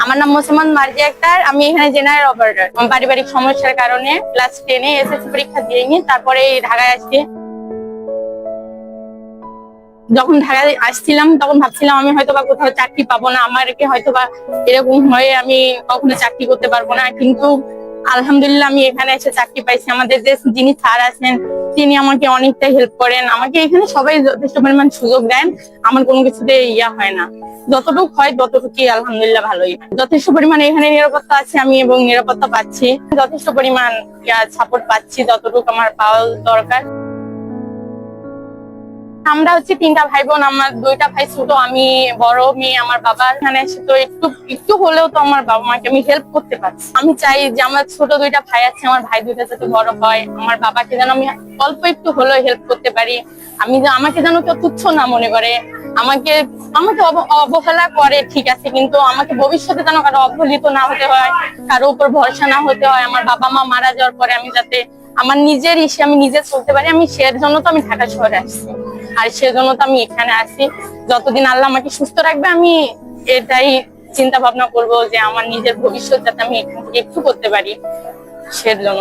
আমার নাম মোসাম্মদ মার্জিয়া আক্তার। আমি এখানে জেনারেল অপারেটর। আমার পারিবারিক সমস্যার কারণে ক্লাস 10-এ এসএসসি পরীক্ষা দিইনি, তারপরে ঢাকায় আসছি। যখন ঢাকায় আসছিলাম তখন ভাবছিলাম আমি হয়তো বা কোথাও চাকরি পাবো না, আমাকে হয়তো বা এরকম হয়ে আমি কখনো চাকরি করতে পারবো না। কিন্তু আলহামদুলিল্লাহ আমি এখানে এসে চাকরি পাইছি। আমাদের যে যিনি স্যার আছেন তিনি আমাকে অনেকটা হেল্প করেন। আমাকে এখানে সবাই যথেষ্ট পরিমাণ সুযোগ দেন, আমার কোনো কিছুতে হয় না। যতটুকু হয় ততটুকুই আলহামদুলিল্লাহ ভালোই। যথেষ্ট পরিমাণে এখানে নিরাপত্তা আছে আমি, এবং নিরাপত্তা পাচ্ছি, যথেষ্ট পরিমাণ সাপোর্ট পাচ্ছি যতটুকু আমার পাওয়া দরকার। আমরা হচ্ছে 3টা ভাই বোন, আমার 2টা ভাই ছোট, আমি বড় মেয়ে। আমার বাবা এখানে এসে তো একটু একটু হলেও তো আমার বাবা মাকে আমি হেল্প করতে পারছি। আমি চাই যে আমার ছোট 2টা ভাই আছে, আমার ভাই 2টা যাতে বড় হয়, আমার বাবাকে যেন আমি অল্প একটু হলেও হেল্প করতে পারি। আমাকে যেন কেউ তুচ্ছ না মনে করে, আমাকে আমাকে অবহেলা করে ঠিক আছে, কিন্তু আমাকে ভবিষ্যতে যেন কারো অবহেলিত না হতে হয়, কারো উপর ভরসা না হতে হয়। আমার বাবা মা মারা যাওয়ার পরে আমি যাতে আমার নিজের আমি নিজে চলতে পারি, আমি সের জন্য তো আমি ঢাকা শহরে আসছি, আর সেজন্য তো আমি এখানে আসি। যতদিন আল্লাহ আমাকে সুস্থ রাখবে আমি এটাই চিন্তা ভাবনা করবো যে আমার নিজের ভবিষ্যৎ যাতে আমি এখান থেকে একটু করতে পারি, সেজন্য।